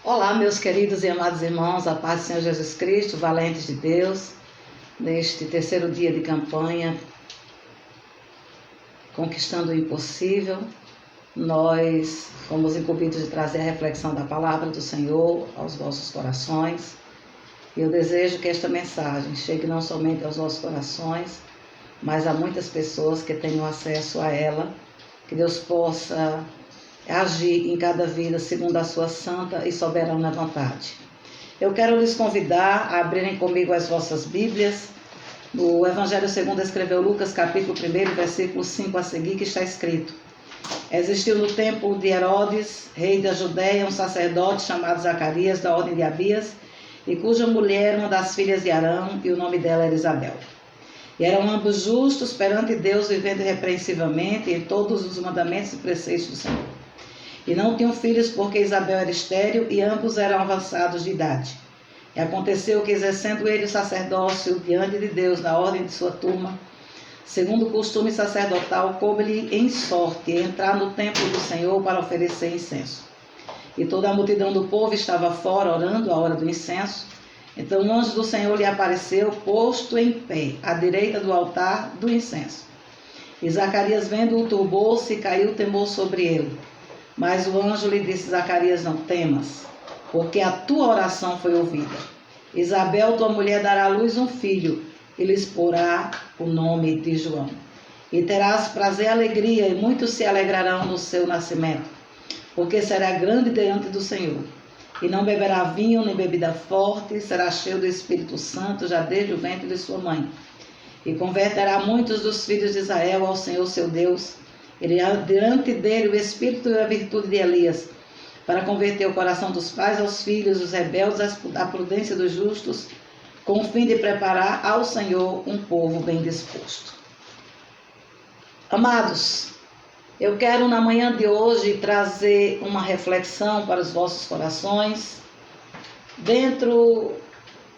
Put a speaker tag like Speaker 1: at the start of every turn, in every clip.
Speaker 1: Olá, meus queridos e amados irmãos, a paz do Senhor Jesus Cristo, valentes de Deus, neste terceiro dia de campanha, Conquistando o Impossível, nós fomos incumbidos de trazer a reflexão da palavra do Senhor aos vossos corações. Eu desejo que esta mensagem chegue não somente aos nossos corações, mas a muitas pessoas que tenham acesso a ela, que Deus possa agir em cada vida segundo a sua santa e soberana vontade. Eu quero lhes convidar a abrirem comigo as vossas Bíblias, no Evangelho segundo escreveu Lucas, capítulo 1, versículo 5 a seguir, que está escrito: Existiu no tempo de Herodes, rei da Judéia, um sacerdote chamado Zacarias, da ordem de Abias, e cuja mulher era uma das filhas de Arão, e o nome dela era Isabel. E eram ambos justos perante Deus, vivendo irrepreensivelmente em todos os mandamentos e preceitos do Senhor. E não tinham filhos, porque Isabel era estéril, e ambos eram avançados de idade. E aconteceu que, exercendo ele o sacerdócio diante de Deus, na ordem de sua turma, segundo o costume sacerdotal, coube-lhe em sorte entrar no templo do Senhor para oferecer incenso. E toda a multidão do povo estava fora, orando à hora do incenso. Então o anjo do Senhor lhe apareceu, posto em pé, à direita do altar do incenso. E Zacarias, vendo-o, turbou-se e caiu o temor sobre ele. Mas o anjo lhe disse: Zacarias, não temas, porque a tua oração foi ouvida. Isabel, tua mulher, dará à luz um filho, e lhes porá o nome de João. E terás prazer e alegria, e muitos se alegrarão no seu nascimento, porque será grande diante do Senhor. E não beberá vinho nem bebida forte, será cheio do Espírito Santo, já desde o ventre de sua mãe. E converterá muitos dos filhos de Israel ao Senhor seu Deus. Ele diante dele o espírito e a virtude de Elias, para converter o coração dos pais aos filhos, os rebeldes à prudência dos justos, com o fim de preparar ao Senhor um povo bem disposto. Amados, eu quero na manhã de hoje trazer uma reflexão para os vossos corações, dentro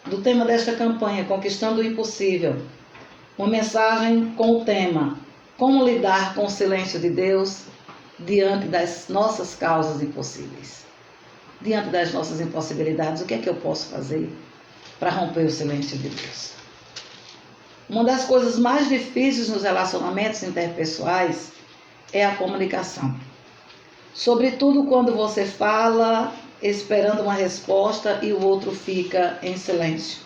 Speaker 1: do tema desta campanha, Conquistando o Impossível, uma mensagem com o tema: como lidar com o silêncio de Deus diante das nossas causas impossíveis? Diante das nossas impossibilidades, o que é que eu posso fazer para romper o silêncio de Deus? Uma das coisas mais difíceis nos relacionamentos interpessoais é a comunicação. Sobretudo quando você fala esperando uma resposta e o outro fica em silêncio.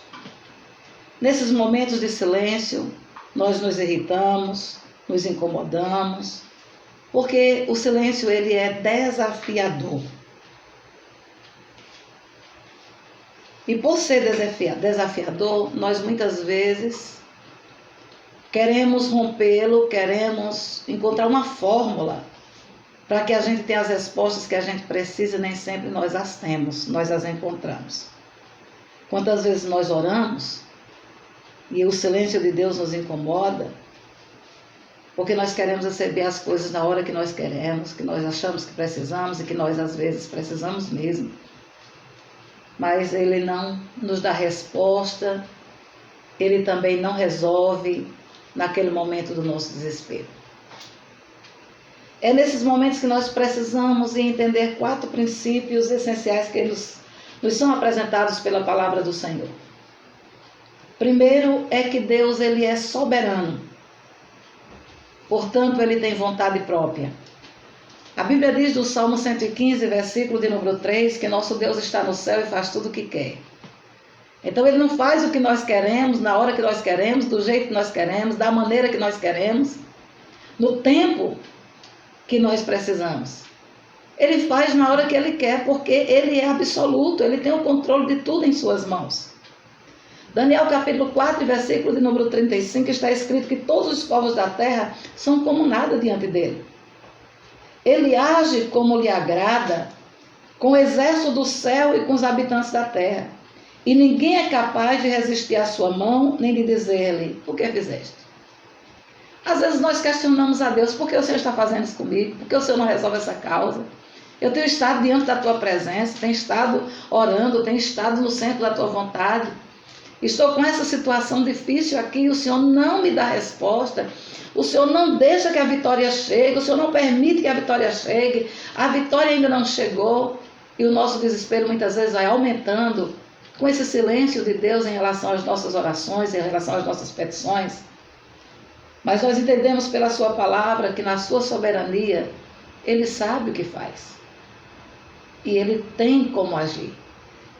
Speaker 1: Nesses momentos de silêncio, nós nos irritamos, nos incomodamos, porque o silêncio ele é desafiador. E por ser desafiador, nós muitas vezes queremos rompê-lo, queremos encontrar uma fórmula para que a gente tenha as respostas que a gente precisa, e nem sempre nós as temos, nós as encontramos. Quantas vezes nós oramos e o silêncio de Deus nos incomoda, porque nós queremos receber as coisas na hora que nós queremos, que nós achamos que precisamos e que nós às vezes precisamos mesmo. Mas Ele não nos dá resposta, Ele também não resolve naquele momento do nosso desespero. É nesses momentos que nós precisamos entender 4 princípios essenciais que nos são apresentados pela palavra do Senhor. Primeiro é que Deus ele é soberano. Portanto, ele tem vontade própria. A Bíblia diz do Salmo 115, versículo de número 3, que nosso Deus está no céu e faz tudo o que quer. Então, ele não faz o que nós queremos, na hora que nós queremos, do jeito que nós queremos, da maneira que nós queremos, no tempo que nós precisamos. Ele faz na hora que ele quer, porque ele é absoluto, ele tem o controle de tudo em suas mãos. Daniel capítulo 4, versículo de número 35, está escrito que todos os povos da terra são como nada diante dele. Ele age como lhe agrada, com o exército do céu e com os habitantes da terra. E ninguém é capaz de resistir à sua mão, nem de dizer-lhe: por que fizeste? Às vezes nós questionamos a Deus: por que o Senhor está fazendo isso comigo? Por que o Senhor não resolve essa causa? Eu tenho estado diante da tua presença, tenho estado orando, tenho estado no centro da tua vontade. Estou com essa situação difícil aqui e o Senhor não me dá resposta. O Senhor não deixa que a vitória chegue, o Senhor não permite que a vitória chegue. A vitória ainda não chegou. e o nosso desespero muitas vezes vai aumentando com esse silêncio de Deus em relação às nossas orações, em relação às nossas petições. Mas nós entendemos pela sua palavra que na sua soberania Ele sabe o que faz. E Ele tem como agir.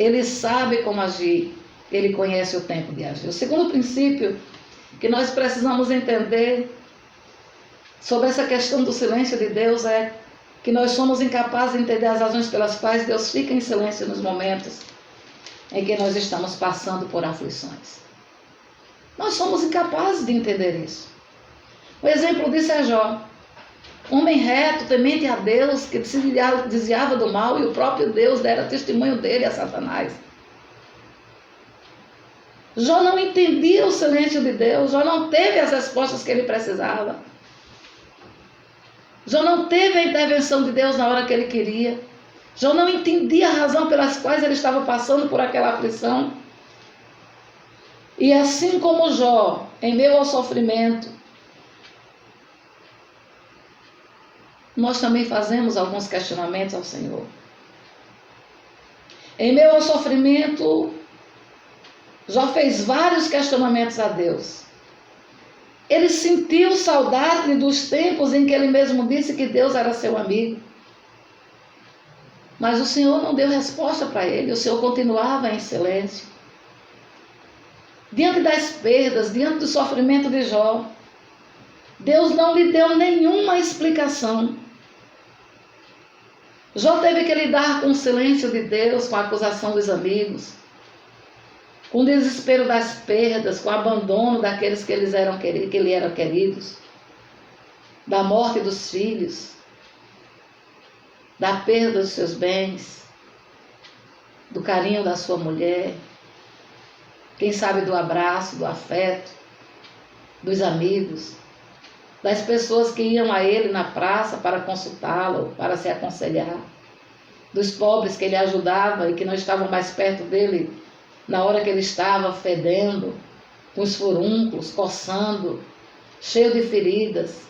Speaker 1: Ele sabe como agir. Ele conhece o tempo de agir. O segundo princípio que nós precisamos entender sobre essa questão do silêncio de Deus é que nós somos incapazes de entender as razões pelas quais Deus fica em silêncio nos momentos em que nós estamos passando por aflições. Nós somos incapazes de entender isso. O exemplo disso é Jó. Homem reto, temente a Deus, que se desviava do mal e o próprio Deus dera testemunho dele a Satanás. Jó não entendia o silêncio de Deus, Jó não teve as respostas que ele precisava. Jó não teve a intervenção de Deus na hora que ele queria. Jó não entendia a razão pelas quais ele estava passando por aquela aflição. E assim como Jó, em meio ao sofrimento, nós também fazemos alguns questionamentos ao Senhor. Em meio ao sofrimento, Jó fez vários questionamentos a Deus. Ele sentiu saudade dos tempos em que ele mesmo disse que Deus era seu amigo. Mas o Senhor não deu resposta para ele, o Senhor continuava em silêncio. Diante das perdas, diante do sofrimento de Jó, Deus não lhe deu nenhuma explicação. Jó teve que lidar com o silêncio de Deus, com a acusação dos amigos, com o desespero das perdas, com o abandono daqueles que lhe eram queridos, da morte dos filhos, da perda dos seus bens, do carinho da sua mulher, quem sabe do abraço, do afeto, dos amigos, das pessoas que iam a ele na praça para consultá-lo, para se aconselhar, dos pobres que ele ajudava e que não estavam mais perto dele na hora que ele estava fedendo, com os furúnculos, coçando, cheio de feridas,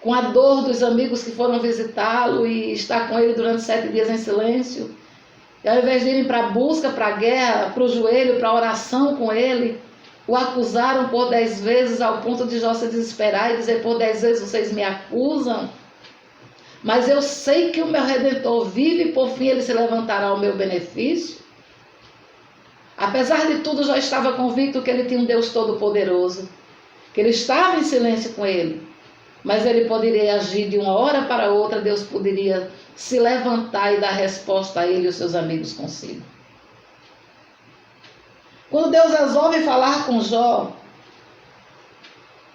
Speaker 1: com a dor dos amigos que foram visitá-lo e estar com ele durante 7 dias em silêncio, e ao invés de irem para a busca, para a guerra, para o joelho, para a oração com ele, o acusaram por 10 vezes, ao ponto de Jó se desesperar e dizer: por 10 vezes vocês me acusam, mas eu sei que o meu Redentor vive e por fim ele se levantará ao meu benefício. Apesar de tudo, Jó estava convicto que ele tinha um Deus todo-poderoso, que ele estava em silêncio com ele, mas ele poderia agir de uma hora para outra, Deus poderia se levantar e dar resposta a ele e os seus amigos consigo. Quando Deus resolve falar com Jó,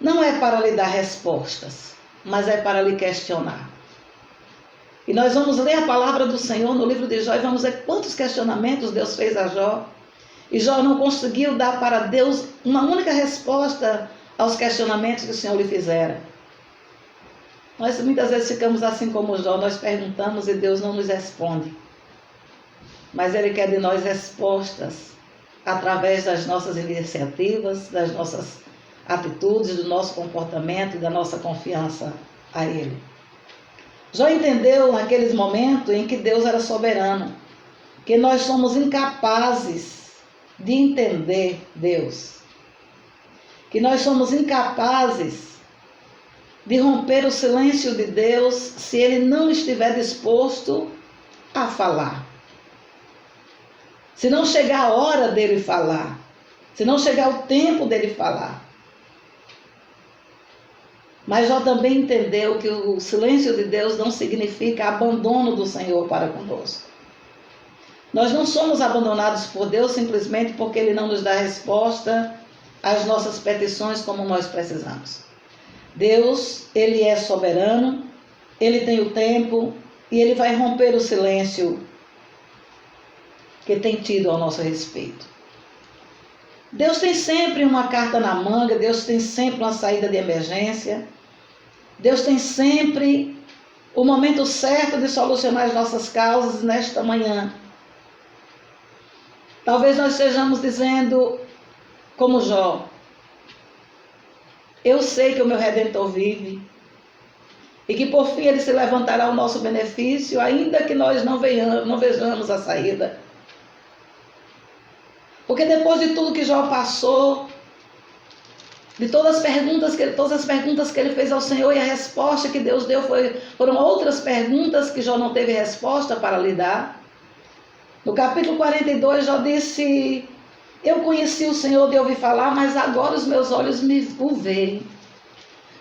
Speaker 1: não é para lhe dar respostas, mas é para lhe questionar. E nós vamos ler a palavra do Senhor no livro de Jó e vamos ver quantos questionamentos Deus fez a Jó. E Jó não conseguiu dar para Deus uma única resposta aos questionamentos que o Senhor lhe fizera. Nós muitas vezes ficamos assim como Jó, nós perguntamos e Deus não nos responde. Mas Ele quer de nós respostas através das nossas iniciativas, das nossas atitudes, do nosso comportamento e da nossa confiança a Ele. Jó entendeu naqueles momentos em que Deus era soberano, que nós somos incapazes de entender Deus, que nós somos incapazes de romper o silêncio de Deus se Ele não estiver disposto a falar. Se não chegar a hora dele falar, se não chegar o tempo dele falar. Mas Jó também entendeu que o silêncio de Deus não significa abandono do Senhor para conosco. Nós não somos abandonados por Deus simplesmente porque Ele não nos dá resposta às nossas petições como nós precisamos. Deus, Ele é soberano, Ele tem o tempo e Ele vai romper o silêncio que tem tido ao nosso respeito. Deus tem sempre uma carta na manga, Deus tem sempre uma saída de emergência, Deus tem sempre o momento certo de solucionar as nossas causas nesta manhã. Talvez nós estejamos dizendo, como Jó: eu sei que o meu Redentor vive, e que por fim ele se levantará ao nosso benefício, ainda que nós não vejamos a saída. Porque depois de tudo que Jó passou, de todas as perguntas que ele fez ao Senhor, e a resposta que Deus deu foram outras perguntas que Jó não teve resposta para lhe dar. No capítulo 42, Jó disse: eu conheci o Senhor de ouvir falar, mas agora os meus olhos o veem.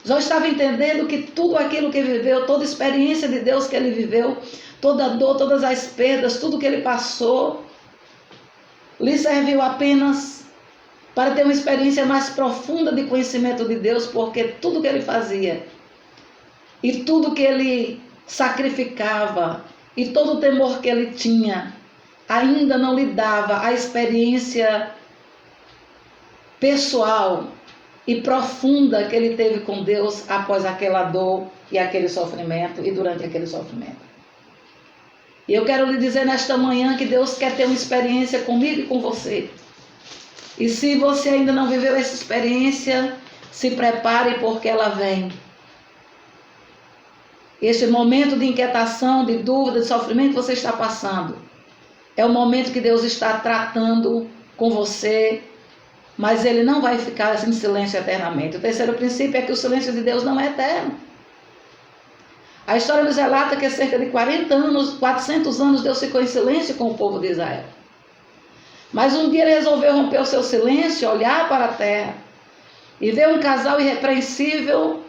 Speaker 1: Jó estava entendendo que tudo aquilo que viveu, toda a experiência de Deus que ele viveu, toda a dor, todas as perdas, tudo que ele passou, lhe serviu apenas para ter uma experiência mais profunda de conhecimento de Deus, porque tudo que ele fazia e tudo que ele sacrificava e todo o temor que ele tinha ainda não lhe dava a experiência pessoal e profunda que ele teve com Deus após aquela dor e aquele sofrimento e durante aquele sofrimento. E eu quero lhe dizer nesta manhã que Deus quer ter uma experiência comigo e com você. E se você ainda não viveu essa experiência, se prepare porque ela vem. Este momento de inquietação, de dúvida, de sofrimento que você está passando, é o momento que Deus está tratando com você, mas Ele não vai ficar em silêncio eternamente. O terceiro princípio é que o silêncio de Deus não é eterno. A história nos relata que há cerca de 400 anos Deus ficou em silêncio com o povo de Israel. Mas um dia ele resolveu romper o seu silêncio, olhar para a terra e ver um casal irrepreensível,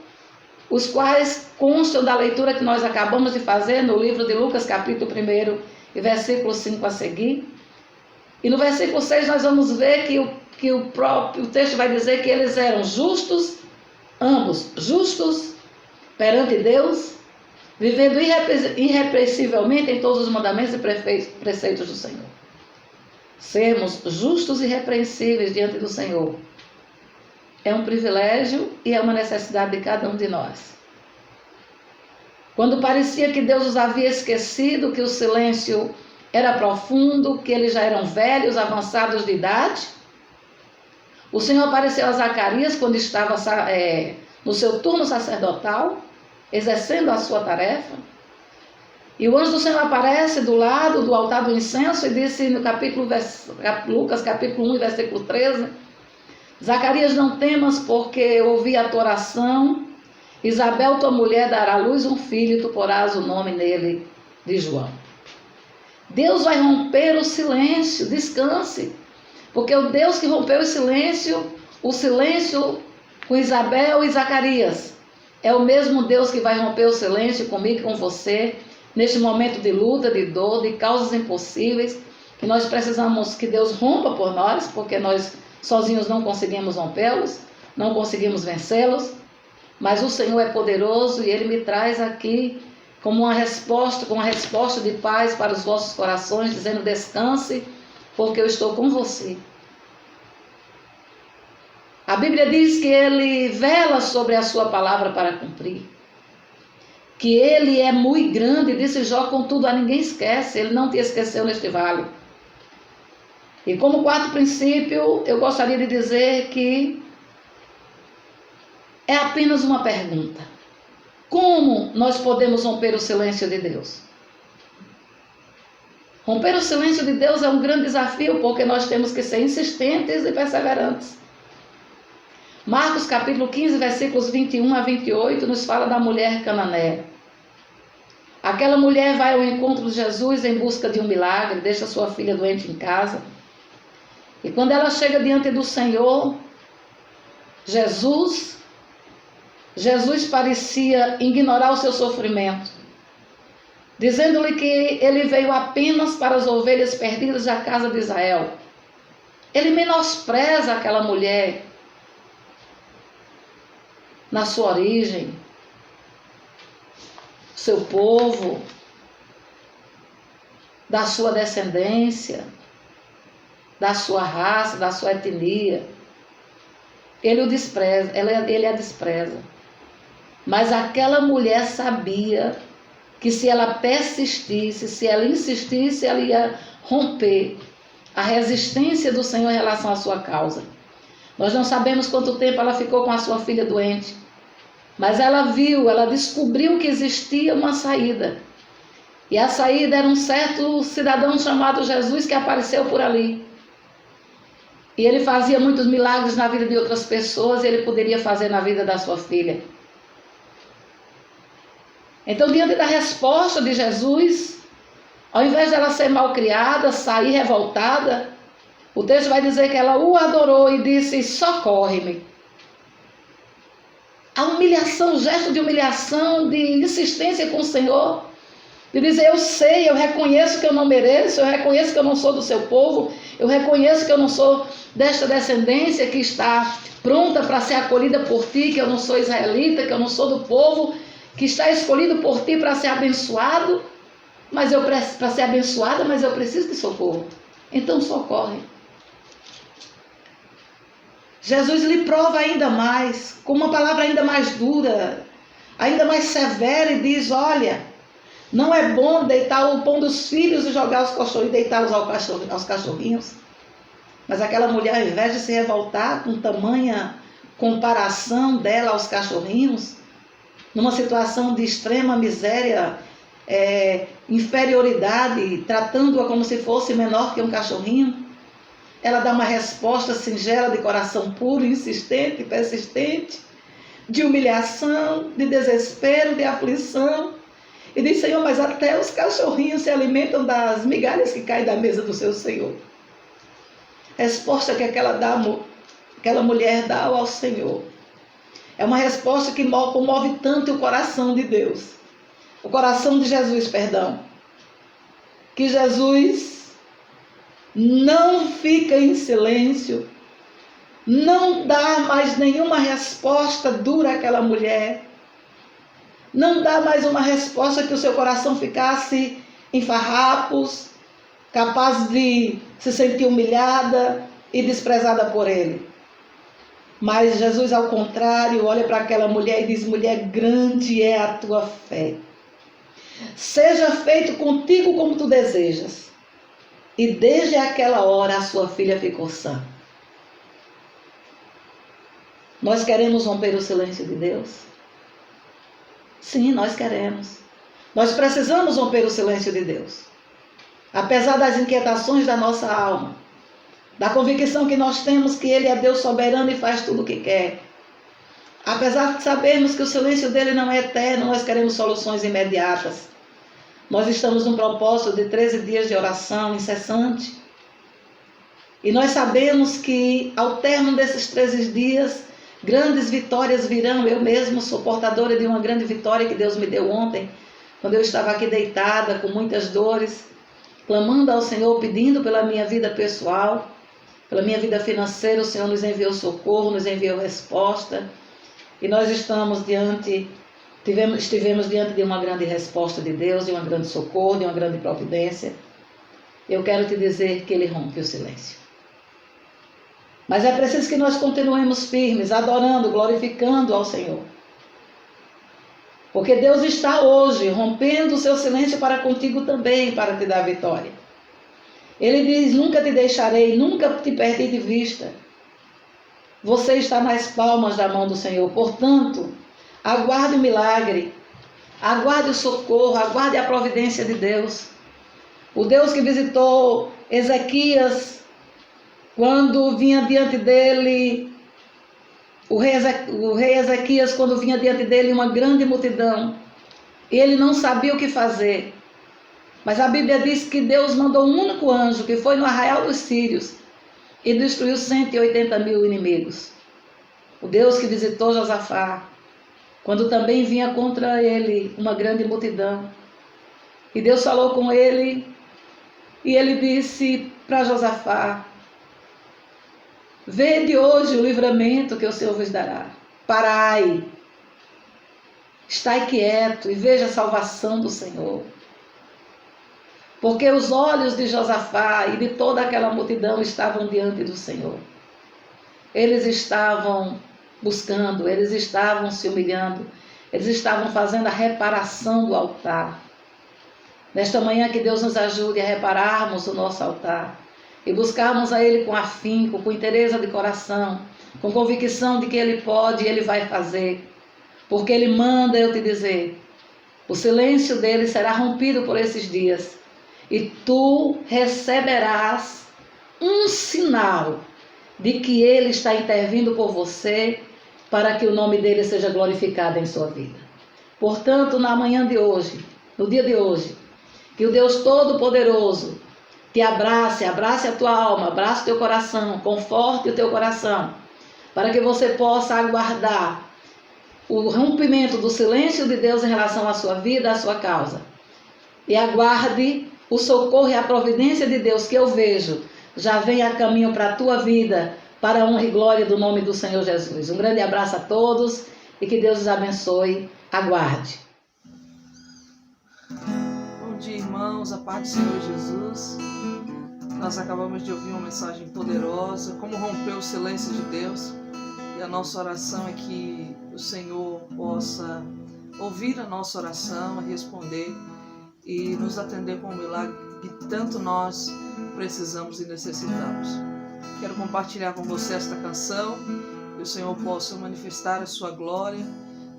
Speaker 1: os quais constam da leitura que nós acabamos de fazer no livro de Lucas, capítulo 1, e versículo 5 a seguir. E no versículo 6 nós vamos ver que o texto vai dizer que eles eram justos, ambos justos perante Deus, vivendo irrepreensivelmente em todos os mandamentos e preceitos do Senhor. Sermos justos e irrepreensíveis diante do Senhor é um privilégio e é uma necessidade de cada um de nós. Quando parecia que Deus os havia esquecido, que o silêncio era profundo, que eles já eram velhos, avançados de idade, o Senhor apareceu a Zacarias quando estava no seu turno sacerdotal, exercendo a sua tarefa. E o anjo do Senhor aparece do lado do altar do incenso e disse no Lucas capítulo 1, versículo 13: Zacarias, não temas, porque ouvi a tua oração. Isabel, tua mulher, dará à luz um filho, e tu porás o nome nele de João. Deus vai romper o silêncio, descanse, porque o Deus que rompeu o silêncio com Isabel e Zacarias, é o mesmo Deus que vai romper o silêncio comigo e com você, neste momento de luta, de dor, de causas impossíveis, que nós precisamos que Deus rompa por nós, porque nós sozinhos não conseguimos rompê-los, não conseguimos vencê-los, mas o Senhor é poderoso e Ele me traz aqui como uma resposta de paz para os vossos corações, dizendo: descanse, porque eu estou com você. A Bíblia diz que Ele vela sobre a sua palavra para cumprir, que Ele é muito grande, disse Jó, contudo a ninguém esquece, Ele não te esqueceu neste vale. E como quarto princípio, eu gostaria de dizer que é apenas uma pergunta: como nós podemos romper o silêncio de Deus? Romper o silêncio de Deus é um grande desafio, porque nós temos que ser insistentes e perseverantes. Marcos capítulo 15, versículos 21 a 28, nos fala da mulher cananeia. Aquela mulher vai ao encontro de Jesus em busca de um milagre, deixa sua filha doente em casa. E quando ela chega diante do Senhor, Jesus parecia ignorar o seu sofrimento, dizendo-lhe que ele veio apenas para as ovelhas perdidas da casa de Israel. Ele menospreza aquela mulher na sua origem, seu povo, da sua descendência, da sua raça, da sua etnia. Ele o despreza, ele a despreza. Mas aquela mulher sabia que se ela persistisse, se ela insistisse, ela ia romper a resistência do Senhor em relação à sua causa. Nós não sabemos quanto tempo ela ficou com a sua filha doente. Mas ela viu, ela descobriu que existia uma saída. E a saída era um certo cidadão chamado Jesus que apareceu por ali. E ele fazia muitos milagres na vida de outras pessoas e ele poderia fazer na vida da sua filha. Então, diante da resposta de Jesus, ao invés dela ser malcriada, sair revoltada, o texto vai dizer que ela o adorou e disse: socorre-me. A humilhação, o gesto de humilhação, de insistência com o Senhor, de dizer: eu sei, eu reconheço que eu não mereço, eu reconheço que eu não sou do seu povo, eu reconheço que eu não sou desta descendência que está pronta para ser acolhida por ti, que eu não sou israelita, que eu não sou do povo que está escolhido por ti para ser abençoado, para ser abençoada, mas eu preciso de socorro. Então socorre. Jesus lhe prova ainda mais, com uma palavra ainda mais dura, ainda mais severa, e diz: olha, não é bom deitar o pão dos filhos e jogar os cachorros, e deitá-los aos cachorrinhos. Mas aquela mulher, ao invés de se revoltar com tamanha comparação dela aos cachorrinhos, numa situação de extrema miséria, inferioridade, tratando-a como se fosse menor que um cachorrinho, ela dá uma resposta singela, de coração puro, insistente, persistente, de humilhação, de desespero, de aflição. E diz: Senhor, mas até os cachorrinhos se alimentam das migalhas que caem da mesa do seu Senhor. Resposta que aquela mulher dá ao Senhor é uma resposta que comove tanto o coração de Deus, o coração de Jesus, perdão, que Jesus não fica em silêncio, não dá mais nenhuma resposta dura àquela mulher, não dá mais uma resposta que o seu coração ficasse em farrapos, capaz de se sentir humilhada e desprezada por ele. Mas Jesus, ao contrário, olha para aquela mulher e diz: mulher, grande é a tua fé. Seja feito contigo como tu desejas. E desde aquela hora a sua filha ficou sã. Nós queremos romper o silêncio de Deus? Sim, nós queremos. Nós precisamos romper o silêncio de Deus. Apesar das inquietações da nossa alma, da convicção que nós temos que Ele é Deus soberano e faz tudo o que quer. Apesar de sabermos que o silêncio dele não é eterno, nós queremos soluções imediatas. Nós estamos num propósito de 13 dias de oração incessante. E nós sabemos que ao término desses 13 dias, grandes vitórias virão. Eu mesmo sou portadora de uma grande vitória que Deus me deu ontem, quando eu estava aqui deitada com muitas dores, clamando ao Senhor, pedindo pela minha vida pessoal, pela minha vida financeira. O Senhor nos enviou socorro, nos enviou resposta. E nós estivemos diante de uma grande resposta de Deus, de um grande socorro, de uma grande providência. Eu quero te dizer que Ele rompe o silêncio. Mas é preciso que nós continuemos firmes, adorando, glorificando ao Senhor. Porque Deus está hoje rompendo o seu silêncio para contigo também, para te dar vitória. Ele diz: nunca te deixarei, nunca te perdi de vista. Você está nas palmas da mão do Senhor. Portanto, aguarde o milagre, aguarde o socorro, aguarde a providência de Deus. O Deus que visitou Ezequias, quando vinha diante dele, o rei Ezequias, quando vinha diante dele uma grande multidão, ele não sabia o que fazer. Mas a Bíblia diz que Deus mandou um único anjo, que foi no arraial dos sírios, e destruiu 180 mil inimigos. O Deus que visitou Josafá, quando também vinha contra ele uma grande multidão. E Deus falou com ele, e ele disse para Josafá: vede hoje o livramento que o Senhor vos dará. Parai, estai quieto e veja a salvação do Senhor. Porque os olhos de Josafá e de toda aquela multidão estavam diante do Senhor. Eles estavam buscando, eles estavam se humilhando, eles estavam fazendo a reparação do altar. Nesta manhã, que Deus nos ajude a repararmos o nosso altar e buscarmos a Ele com afinco, com interesse de coração, com convicção de que Ele pode e Ele vai fazer. porque Ele manda eu te dizer, o silêncio dele será rompido por esses dias e tu receberás um sinal de que Ele está intervindo por você para que o nome dele seja glorificado em sua vida. Portanto, na manhã de hoje, no dia de hoje, que o Deus Todo-Poderoso te abrace, abrace a tua alma, abrace o teu coração, conforte o teu coração, para que você possa aguardar o rompimento do silêncio de Deus em relação à sua vida, à sua causa. E aguarde o socorro e a providência de Deus que eu vejo já vem a caminho para a tua vida, para a honra e glória do nome do Senhor Jesus. Um grande abraço a todos e que Deus os abençoe. Aguarde.
Speaker 2: Bom dia, irmãos, a paz do Senhor Jesus. Nós acabamos de ouvir uma mensagem poderosa, como romper o silêncio de Deus. E a nossa oração é que o Senhor possa ouvir a nossa oração, responder e nos atender com o milagre que tanto nós precisamos e necessitamos. Quero compartilhar com você esta canção, que o Senhor possa manifestar a sua glória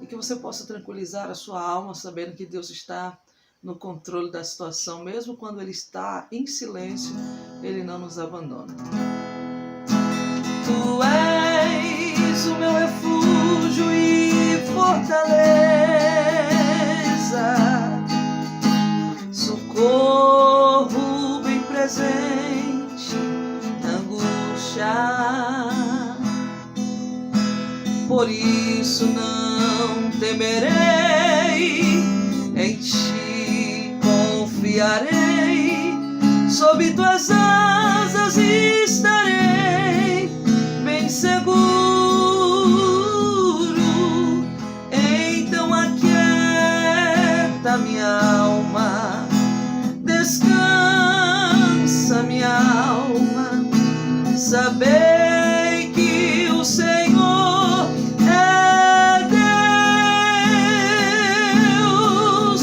Speaker 2: e que você possa tranquilizar a sua alma, sabendo que Deus está no controle da situação, mesmo quando Ele está em silêncio, Ele não nos abandona. Tu és o meu refúgio e fortaleza, socorro bem presente na angústia. Por isso não temerei, em ti confiarei, sob tuas asas estarei bem seguro. Então aquieta minha alma, descansa minha alma, sabei que o Senhor é Deus.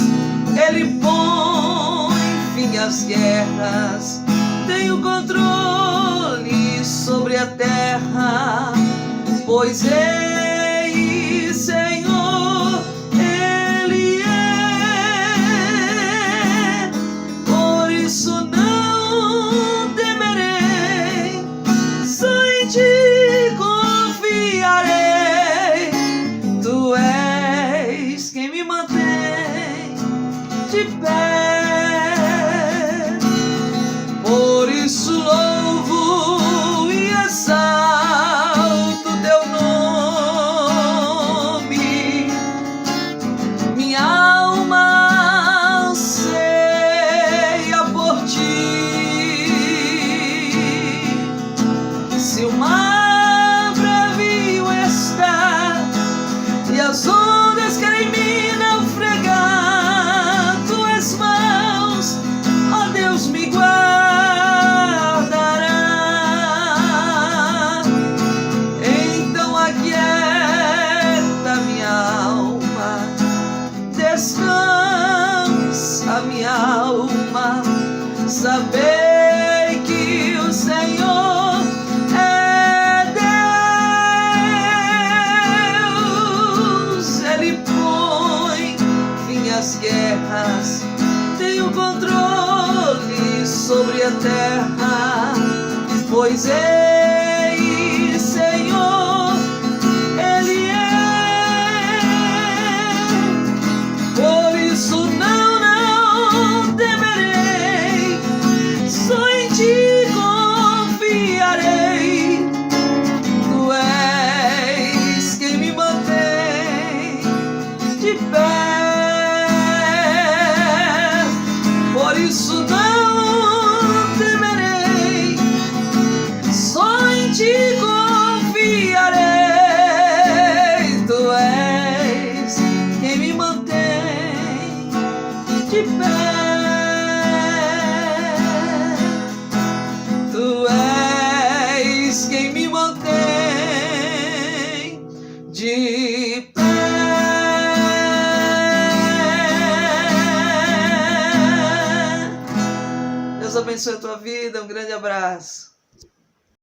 Speaker 2: Ele põe fim às guerras, tem o controle sobre a terra, pois Ele, Senhor, Ele é. Por isso não temerei, só em ti confiarei. Tu és quem me mantém de pé. Por isso louvo e exalto teu nome. Minha alma anseia por ti. Se o mar bravio está e as ondas querem me naufragar, tuas mãos, ó Deus, me guardará. Então aquieta minha alma, descansa minha alma, sabei que o Senhor é Deus. Ele põe fim às guerras, tem o controle sobre a terra, pois Ele, Senhor, Ele é. Por isso não temerei, só em ti confiarei. Tu és quem me mantém de pé. Por isso não temerei, só em ti confiarei. Tu és quem me mantém de pé. Tu és quem me mantém de pé. Deus abençoe a tua vida, um grande abraço.